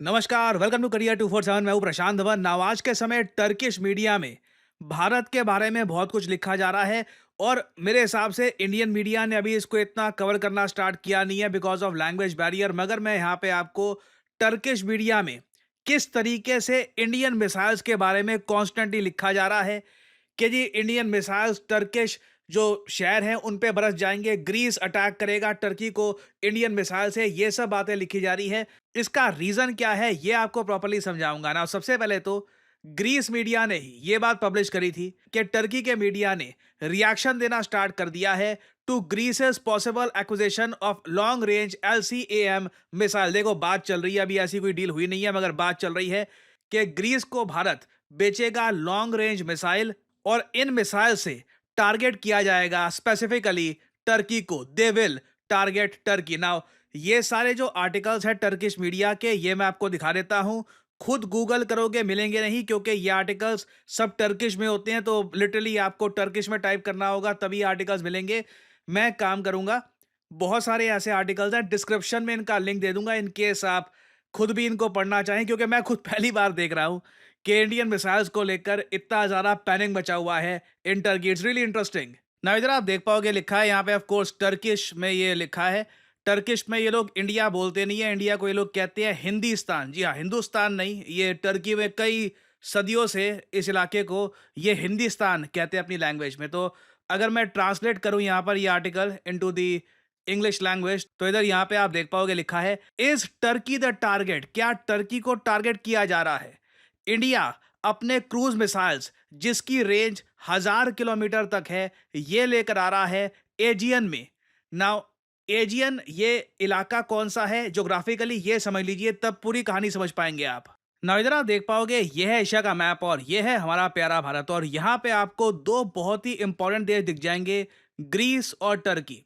नमस्कार, welcome to career 247। मैं हूं प्रशांत धवन। नाउ आज के समय टर्किश मीडिया में भारत के बारे में बहुत कुछ लिखा जा रहा है और मेरे हिसाब से इंडियन मीडिया ने अभी इसको इतना कवर करना स्टार्ट किया नहीं है बिकॉज ऑफ लैंग्वेज बैरियर। मगर मैं यहाँ पे आपको टर्किश मीडिया में किस तरीके से इंडियन मिसाइल्स के बारे में कॉन्स्टेंटली लिखा जा रहा है कि जी इंडियन मिसाइल्स टर्किश जो शहर हैं उन पे बरस जाएंगे, ग्रीस अटैक करेगा टर्की को इंडियन मिसाइल से, ये सब बातें लिखी जा रही है। इसका रीजन क्या है ये आपको प्रॉपर्ली समझाऊंगा ना। सबसे पहले तो ग्रीस मीडिया ने ही ये बात पब्लिश करी थी कि टर्की के मीडिया ने रिएक्शन देना स्टार्ट कर दिया है to Greece's possible acquisition of long range LCAM missile. देखो बात चल रही है, अभी ऐसी कोई डील हुई नहीं है मगर बात चल रही है कि ग्रीस को भारत बेचेगा लॉन्ग रेंज मिसाइल और इन मिसाइल से टारगेट किया जाएगा स्पेसिफिकली टर्की को। दे विल टारगेट टर्की। नाउ ये सारे जो आर्टिकल्स हैं टर्किश मीडिया के, ये मैं आपको दिखा देता हूं। खुद गूगल करोगे मिलेंगे नहीं क्योंकि ये आर्टिकल्स सब टर्किश में होते हैं, तो लिटरली आपको टर्किश में टाइप करना होगा तभी आर्टिकल्स मिलेंगे। मैं काम करूंगा, बहुत सारे ऐसे आर्टिकल्स हैं, डिस्क्रिप्शन में इनका लिंक दे दूंगा इन केस आप खुद भी इनको पढ़ना चाहें, क्योंकि मैं खुद पहली बार देख रहा हूं कि इंडियन मिसाइल्स को लेकर इतना ज़्यादा पैनिक मचा हुआ है in Turkey. It's really interesting. ना इधर आप देख पाओगे लिखा है यहाँ पे, ऑफ कोर्स टर्किश में ये लिखा है। टर्किश में ये लोग इंडिया बोलते नहीं है, इंडिया को ये लोग कहते हैं हिंदुस्तान। जी हाँ, हिंदुस्तान नहीं, ये टर्की में कई सदियों से इस इलाके को ये हिंदुस्तान कहते हैं अपनी लैंग्वेज में। तो अगर मैं ट्रांसलेट करूं यहाँ पर ये article into the English language, तो इधर यहाँ पे आप देख पाओगे लिखा है, इज टर्की द टारगेट? क्या टर्की को टारगेट किया जा रहा है? इंडिया अपने क्रूज मिसाइल्स जिसकी रेंज 1000 किलोमीटर तक है ये लेकर आ रहा है एजियन में। नाउ एजियन ये इलाका कौन सा है ज्योग्राफिकली ये समझ लीजिए, तब पूरी कहानी समझ पाएंगे आप। नाउ इधर आप देख पाओगे ये है एशिया का मैप और ये है हमारा प्यारा भारत, और यहाँ पे आपको दो बहुत ही इंपॉर्टेंट देश दिख जाएंगे, ग्रीस और टर्की।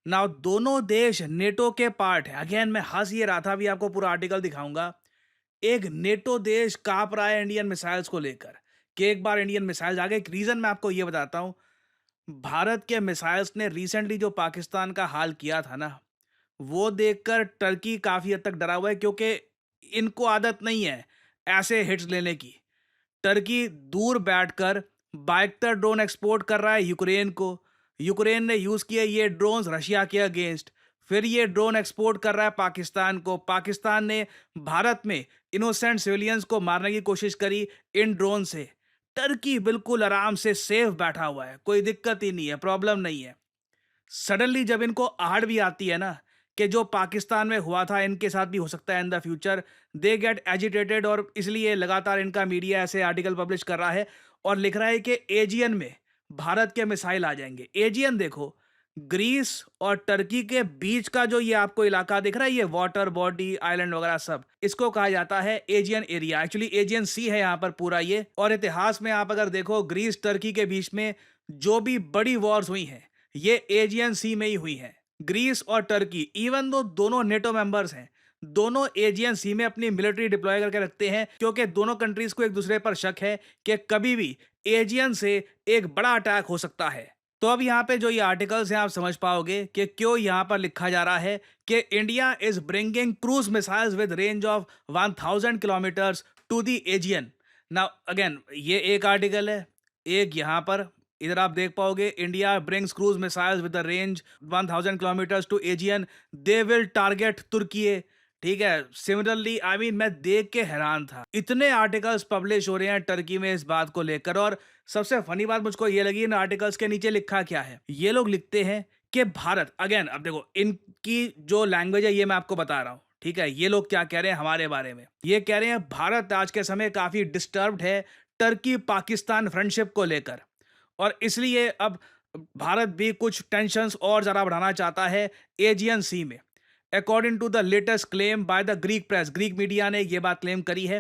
नाउ दोनों देश नेटो के पार्ट है। अगेन मैं हंस ये रहा था, अभी आपको पूरा आर्टिकल दिखाऊंगा। एक नेटो देश कांप रहा है इंडियन मिसाइल्स को लेकर कि एक बार इंडियन मिसाइल्स आ गए। एक रीजन मैं आपको ये बताता हूं, भारत के मिसाइल्स ने रिसेंटली जो पाकिस्तान का हाल किया था ना, वो देखकर टर्की काफी हद तक डरा हुआ है, क्योंकि इनको आदत नहीं है ऐसे हिट्स लेने की। टर्की दूर बैठकर बाइकर ड्रोन एक्सपोर्ट कर रहा है यूक्रेन को। यूक्रेन ने यूज किए ये ड्रोन्स रशिया के अगेंस्ट। फिर ये ड्रोन एक्सपोर्ट कर रहा है पाकिस्तान को। पाकिस्तान ने भारत में इनोसेंट सिविलियंस को मारने की कोशिश करी इन ड्रोन से। टर्की बिल्कुल आराम से सेफ बैठा हुआ है, कोई दिक्कत ही नहीं है, प्रॉब्लम नहीं है। सडनली जब इनको आहट भी आती है ना कि जो पाकिस्तान में हुआ था इनके साथ भी हो सकता है in the future, they get agitated, और इसलिए लगातार इनका मीडिया ऐसे आर्टिकल पब्लिश कर रहा है और लिख रहा है कि एजियन में भारत के मिसाइल आ जाएंगे। एजियन देखो, ग्रीस और टर्की के बीच का जो ये आपको इलाका दिख रहा है, ये वाटर बॉडी आइलैंड वगैरह सब, इसको कहा जाता है एजियन एरिया। एक्चुअली एजियन सी है यहाँ पर पूरा ये। और इतिहास में आप अगर देखो ग्रीस टर्की के बीच में जो भी बड़ी वॉर्स हुई हैं ये एजियन सी में ही हुई है। ग्रीस और टर्की इवन दो दोनों नेटो मेंबर्स हैं, दोनों एजियन सी में अपनी मिलिट्री डिप्लॉय करके रखते हैं, क्योंकि दोनों कंट्रीज को एक दूसरे पर शक है कि कभी भी एजियन से एक बड़ा अटैक हो सकता है। तो अब यहाँ पे जो ये आर्टिकल्स हैं आप समझ पाओगे कि क्यों यहाँ पर लिखा जा रहा है कि India is bringing cruise missiles with range of 1000 kilometres to the Aegean. Now again ये एक आर्टिकल है, एक यहाँ पर इधर आप देख पाओगे, India brings cruise missiles with the range 1000 kilometres to Aegean, they will target Turkey. ठीक है, सिमिलरली आई मीन मैं देख के हैरान था, इतने आर्टिकल्स पब्लिश हो रहे हैं टर्की में इस बात को लेकर। और सबसे फनी बात मुझको ये लगी, इन आर्टिकल्स के नीचे लिखा क्या है, ये लोग लिखते हैं कि भारत, अगेन अब देखो इनकी जो लैंग्वेज है ये मैं आपको बता रहा हूं, ठीक है। ये लोग क्या कह रहे हैं हमारे बारे में, ये कह रहे हैं भारत आज के समय काफी डिस्टर्ब्ड है टर्की पाकिस्तान फ्रेंडशिप को लेकर, और इसलिए अब भारत भी कुछ टेंशंस और ज़्यादा बढ़ाना चाहता है एजियन सी में। According to the latest claim by the Greek press, Greek media ने यह बात क्लेम करी है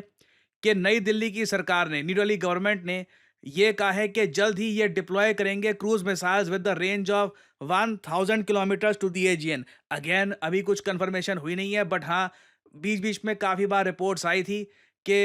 कि नई दिल्ली की सरकार ने, न्यू दिल्ली गवर्नमेंट ने यह कहा है कि जल्द ही ये डिप्लॉय करेंगे cruise missiles with the range of 1000 kilometres to the Aegean. Again अभी कुछ कंफर्मेशन हुई नहीं है, बट हाँ बीच बीच में काफ़ी बार रिपोर्ट्स आई थी कि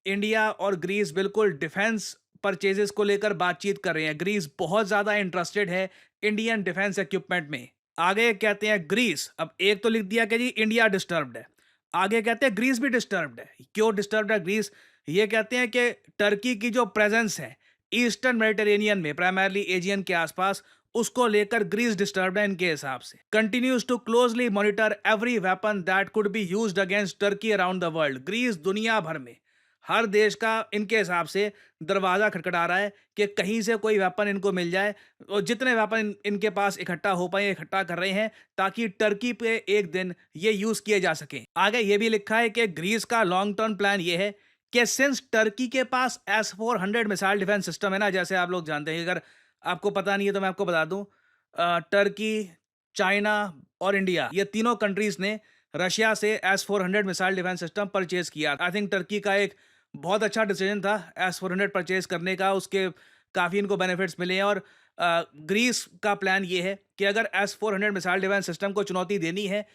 इंडिया और ग्रीस बिल्कुल डिफेंस परचेजेस को लेकर बातचीत कर रहे हैं। ग्रीस बहुत ज़्यादा इंटरेस्टेड है इंडियन डिफेंस इक्विपमेंट में। आगे कहते हैं ग्रीस, अब एक तो लिख दिया कि जी इंडिया डिस्टर्ब्ड है, आगे कहते हैं ग्रीस भी डिस्टर्ब्ड है। क्यों डिस्टर्ब्ड है ग्रीस? ये कहते हैं कि टर्की की जो प्रेजेंस है ईस्टर्न मेडिटेरेनियन में, प्राइमरली एजियन के आसपास, उसको लेकर ग्रीस डिस्टर्ब्ड है इनके हिसाब से। Continues to closely monitor every weapon that could be used against Turkey around the world. Greece दुनिया भर में हर देश का इनके हिसाब से दरवाजा खटखटा रहा है कि कहीं से कोई वेपन इनको मिल जाए, और जितने वेपन इनके पास इकट्ठा हो पाए इकट्ठा कर रहे हैं ताकि टर्की पे एक दिन ये यूज किए जा सके। आगे ये भी लिखा है कि ग्रीस का लॉन्ग टर्म प्लान ये है कि सिंस टर्की के पास S-400 मिसाइल डिफेंस सिस्टम है ना, जैसे आप लोग जानते हैं, अगर आपको पता नहीं है तो मैं आपको बता दूं, टर्की, चाइना और इंडिया, ये तीनों कंट्रीज ने रशिया से S-400 missile defence system purchase किया। आई थिंक टर्की का एक बहुत अच्छा डिसीजन था S-400 परचेज करने का, उसके काफ़ी इनको बेनिफिट्स मिले हैं। और ग्रीस का प्लान ये है कि अगर S-400 मिसाइल डिफेंस सिस्टम को चुनौती देनी है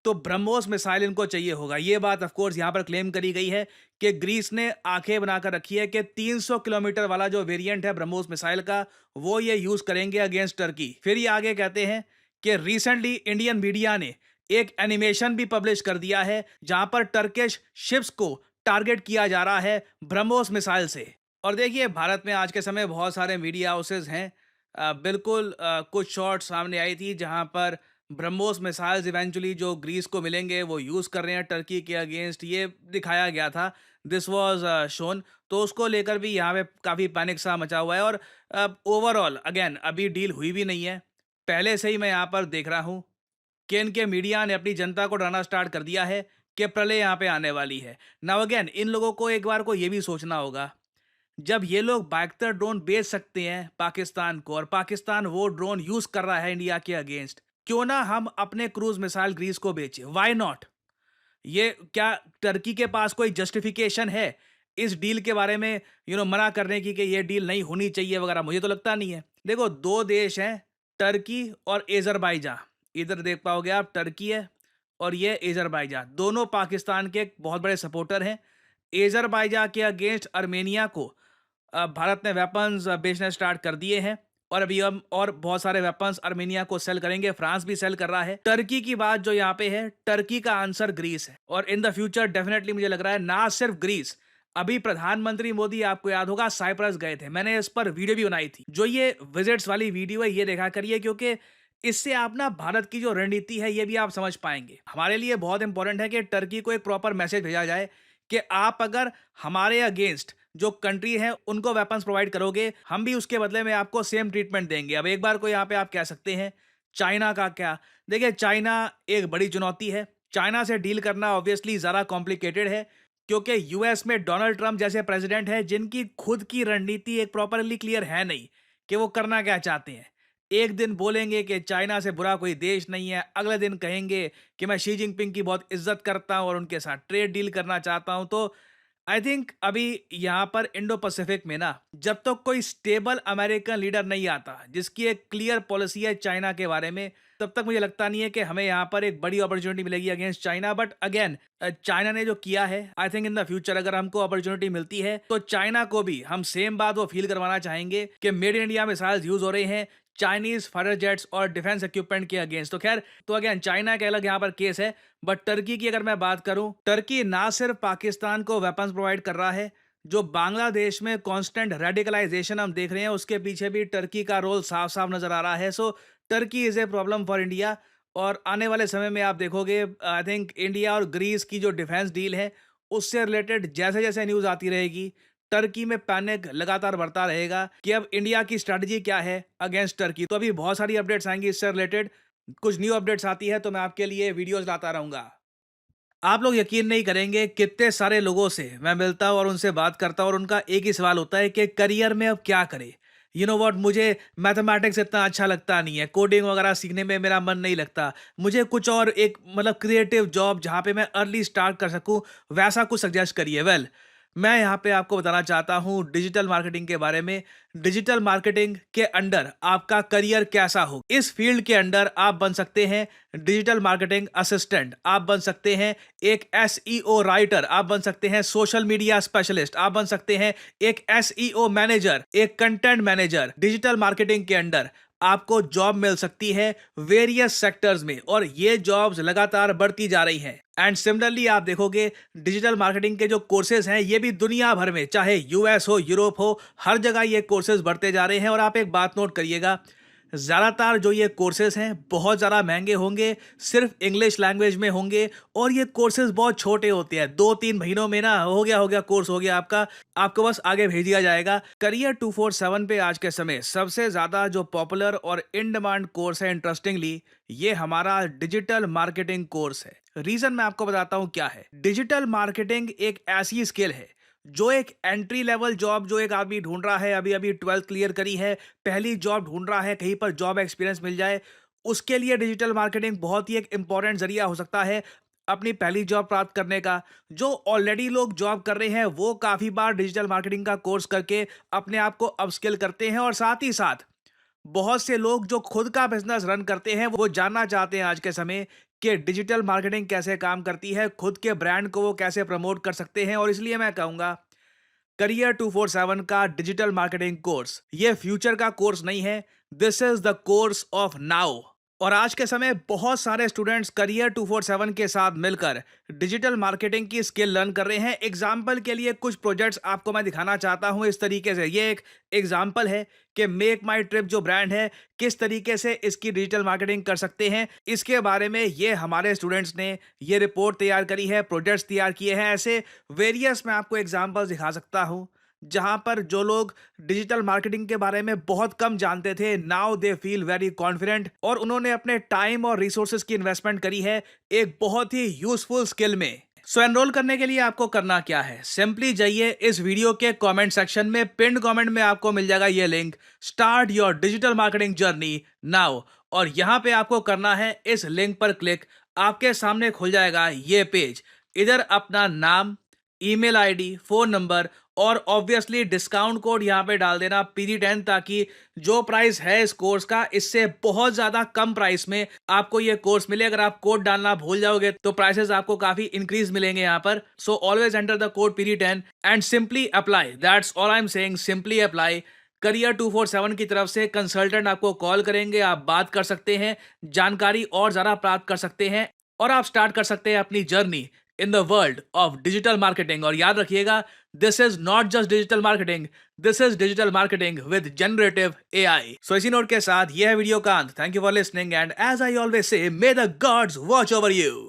तो ब्रह्मोस मिसाइल इनको चाहिए होगा। ये बात ऑफ कोर्स यहाँ पर क्लेम करी गई है कि ग्रीस ने आंखें बनाकर रखी है कि 300 किलोमीटर वाला जो वेरिएंट है ब्रह्मोस मिसाइल का, वो ये यूज करेंगे अगेंस्ट टर्की। फिर ये आगे कहते हैं कि रिसेंटली इंडियन मीडिया ने एक एनिमेशन भी पब्लिश कर दिया है जहां पर टर्किश शिप्स को टारगेट किया जा रहा है ब्रह्मोस मिसाइल से। और देखिए, भारत में आज के समय बहुत सारे मीडिया हाउसेज हैं। बिल्कुल कुछ शॉट्स सामने आई थी जहां पर ब्रह्मोस मिसाइल्स इवेंचुअली जो ग्रीस को मिलेंगे वो यूज़ कर रहे हैं टर्की के अगेंस्ट, ये दिखाया गया था। This was shown. तो उसको लेकर भी यहाँ पे काफ़ी पैनिक सा मचा हुआ है। और ओवरऑल अगेन अभी डील हुई भी नहीं है। पहले से ही मैं यहाँ पर देख रहा हूँ कि इनके मीडिया ने अपनी जनता को डराना स्टार्ट कर दिया है कि प्रलय यहाँ पे आने वाली है। नाउ अगेन इन लोगों को एक बार को ये भी सोचना होगा, जब ये लोग बाइकर ड्रोन बेच सकते हैं पाकिस्तान को और पाकिस्तान वो ड्रोन यूज कर रहा है इंडिया के अगेंस्ट, क्यों ना हम अपने क्रूज मिसाइल ग्रीस को बेचें? Why not? ये क्या टर्की के पास कोई जस्टिफिकेशन है इस डील के बारे में मना करने की कि ये डील नहीं होनी चाहिए वगैरह? मुझे तो लगता नहीं है। देखो, दो देश हैं, टर्की और एजरबाईजान। इधर देख पाओगे आप, टर्की है और ये एजरबाईजान, दोनों पाकिस्तान के बहुत बड़े सपोर्टर हैं। एजरबाईजान के अगेंस्ट आर्मेनिया को भारत ने वेपन्स बेचना स्टार्ट कर दिए हैं और अभी हम और बहुत सारे वेपन्स आर्मेनिया को सेल करेंगे। फ्रांस भी सेल कर रहा है। टर्की की बात जो यहाँ पे है, टर्की का आंसर ग्रीस है और इन द फ्यूचर डेफिनेटली मुझे लग रहा है ना सिर्फ ग्रीस। अभी प्रधानमंत्री मोदी, आपको याद होगा, साइप्रस गए थे। मैंने इस पर वीडियो भी बनाई थी। जो ये विजिट्स वाली वीडियो है ये देखा करिए, क्योंकि इससे आप ना भारत की जो रणनीति है ये भी आप समझ पाएंगे। हमारे लिए बहुत इंपॉर्टेंट है कि टर्की को एक प्रॉपर मैसेज भेजा जाए कि आप अगर हमारे अगेंस्ट जो कंट्री है उनको वेपन्स प्रोवाइड करोगे, हम भी उसके बदले में आपको सेम ट्रीटमेंट देंगे। अब एक बार को यहाँ पे आप कह सकते हैं चाइना का क्या? देखिए, चाइना एक बड़ी चुनौती है। चाइना से डील करना ऑब्वियसली ज़्यादा कॉम्प्लिकेटेड है, क्योंकि यूएस में डोनाल्ड ट्रंप जैसे प्रेसिडेंट है जिनकी खुद की रणनीति एक प्रॉपरली क्लियर है नहीं कि वो करना क्या चाहते हैं। एक दिन बोलेंगे कि चाइना से बुरा कोई देश नहीं है, अगले दिन कहेंगे कि मैं शी जिनपिंग की बहुत इज्जत करता हूं और उनके साथ ट्रेड डील करना चाहता हूं। तो आई थिंक अभी यहाँ पर इंडो पैसिफिक में ना, जब तक तो कोई स्टेबल अमेरिकन लीडर नहीं आता जिसकी एक क्लियर पॉलिसी है चाइना के बारे में, तब तक मुझे लगता नहीं है कि हमें यहाँ पर एक बड़ी अपॉर्चुनिटी मिलेगी against China. But again China ने जो किया है, I think in the future अगर हमको अपॉर्चुनिटी मिलती है तो चाइना को भी हम सेम बात वो फील करवाना चाहेंगे कि made in India missiles use हो रहे हैं चाइनीज फाइटर जेट्स और डिफेंस इक्विपमेंट के अगेंस्ट। तो खैर, तो अगेन चाइना के अलग यहाँ पर केस है। बट टर्की की अगर मैं बात करूं, टर्की ना सिर्फ पाकिस्तान को वेपन्स प्रोवाइड कर रहा है, जो बांग्लादेश में कांस्टेंट रेडिकलाइजेशन हम देख रहे हैं उसके पीछे भी टर्की का रोल साफ साफ नजर आ रहा है। So Turkey is a problem for India. और आने वाले समय में आप देखोगे, आई थिंक इंडिया और ग्रीस की जो डिफेंस डील है उससे रिलेटेड जैसे जैसे न्यूज आती रहेगी, टर्की में पैनिक लगातार बढ़ता रहेगा कि अब इंडिया की स्ट्रैटेजी क्या है अगेंस्ट टर्की। तो अभी बहुत सारी अपडेट्स आएंगी इससे रिलेटेड। कुछ न्यू अपडेट्स आती है तो मैं आपके लिए वीडियोस लाता रहूंगा। आप लोग यकीन नहीं करेंगे कितने सारे लोगों से मैं मिलता हूं और उनसे बात करता हूं और उनका एक ही सवाल होता है कि करियर में अब क्या करें। यू नो व्हाट, मुझे मैथमेटिक्स इतना अच्छा लगता नहीं है, कोडिंग वगैरह सीखने में मेरा मन नहीं लगता, मुझे कुछ और एक मतलब क्रिएटिव जॉब जहां पे मैं अर्ली स्टार्ट कर सकूं वैसा कुछ सजेस्ट करिए। वेल, मैं यहाँ पे आपको बताना चाहता हूँ डिजिटल मार्केटिंग के बारे में। डिजिटल मार्केटिंग के अंडर आपका करियर कैसा हो, इस फील्ड के अंडर आप बन सकते हैं डिजिटल मार्केटिंग असिस्टेंट, आप बन सकते हैं एक एसईओ राइटर, आप बन सकते हैं सोशल मीडिया स्पेशलिस्ट, आप बन सकते हैं एक एसईओ मैनेजर, एक कंटेंट मैनेजर। डिजिटल मार्केटिंग के अंडर आपको जॉब मिल सकती है वेरियस सेक्टर्स में, और ये जॉब्स लगातार बढ़ती जा रही हैं। एंड सिमिलरली आप देखोगे डिजिटल मार्केटिंग के जो कोर्सेज हैं ये भी दुनिया भर में, चाहे यूएस हो, यूरोप हो, हर जगह ये कोर्सेज बढ़ते जा रहे हैं। और आप एक बात नोट करिएगा, ज़्यादातर जो ये कोर्सेज हैं बहुत ज़्यादा महंगे होंगे, सिर्फ इंग्लिश लैंग्वेज में होंगे, और ये कोर्सेज बहुत छोटे होते हैं। 2-3 महीनों में ना हो गया कोर्स हो गया आपका, आपको बस आगे भेज दिया जाएगा। करियर 247 पे आज के समय सबसे ज़्यादा जो पॉपुलर और इन डिमांड कोर्स है, इंटरेस्टिंगली, ये हमारा डिजिटल मार्केटिंग कोर्स है। रीज़न मैं आपको बताता हूँ क्या है। डिजिटल मार्केटिंग एक ऐसी स्किल है जो एक एंट्री लेवल जॉब, जो एक आदमी ढूंढ रहा है, अभी अभी 12th क्लियर करी है, पहली जॉब ढूंढ रहा है, कहीं पर जॉब एक्सपीरियंस मिल जाए, उसके लिए डिजिटल मार्केटिंग बहुत ही एक इंपॉर्टेंट जरिया हो सकता है अपनी पहली जॉब प्राप्त करने का। जो ऑलरेडी लोग जॉब कर रहे हैं वो काफ़ी बार डिजिटल मार्केटिंग का कोर्स करके अपने आप को अपस्किल करते हैं, और साथ ही साथ बहुत से लोग जो खुद का बिजनेस रन करते हैं वो जानना चाहते हैं आज के समय कि डिजिटल मार्केटिंग कैसे काम करती है, खुद के ब्रांड को वो कैसे प्रमोट कर सकते हैं। और इसलिए मैं कहूँगा करियर 247 का डिजिटल मार्केटिंग कोर्स ये फ्यूचर का कोर्स नहीं है, this is the course of now. और आज के समय बहुत सारे स्टूडेंट्स करियर 247 के साथ मिलकर डिजिटल मार्केटिंग की स्किल लर्न कर रहे हैं। एग्जाम्पल के लिए कुछ प्रोजेक्ट्स आपको मैं दिखाना चाहता हूं इस तरीके से। ये एक एग्जाम्पल है कि मेक माई ट्रिप जो ब्रांड है किस तरीके से इसकी डिजिटल मार्केटिंग कर सकते हैं, इसके बारे में ये हमारे स्टूडेंट्स ने ये रिपोर्ट तैयार करी है, प्रोजेक्ट्स तैयार किए हैं। ऐसे वेरियस मैं आपको एग्जाम्पल्स दिखा सकता हूं जहां पर जो लोग डिजिटल मार्केटिंग के बारे में बहुत कम जानते थे, now they feel very confident, और उन्होंने अपने टाइम और रिसोर्सेज की इन्वेस्टमेंट करी है एक बहुत ही यूजफुल स्किल में। सो एनरोल करने के लिए आपको करना क्या है, सिंपली जाइए इस वीडियो के कमेंट सेक्शन में, पिन कमेंट में आपको मिल जाएगा ये link, start your digital marketing journey now. और यहां पे आपको करना है इस लिंक पर क्लिक, आपके सामने खुल जाएगा ये पेज। इधर अपना नाम, ईमेल आईडी, फोन नंबर और ऑब्वियसली डिस्काउंट कोड यहाँ पे डाल देना PD10, ताकि जो प्राइस है इस कोर्स का इससे बहुत ज्यादा कम प्राइस में आपको ये कोर्स मिले। अगर आप कोड डालना भूल जाओगे तो प्राइसेस आपको काफी इंक्रीज मिलेंगे यहाँ पर। So always enter the code PD10 and simply apply, that's all I am saying, simply apply. Career 247 की तरफ से कंसल्टेंट आपको कॉल करेंगे, आप बात कर सकते हैं, जानकारी और ज्यादा प्राप्त कर सकते हैं, और आप स्टार्ट कर सकते हैं अपनी journey in the world of digital marketing. और याद रखिएगा, this is not just digital marketing, this is digital marketing with generative AI। सो इसी नोट के साथ यह है वीडियो का अंत। Thank you for listening and as I always say, may the gods watch over you.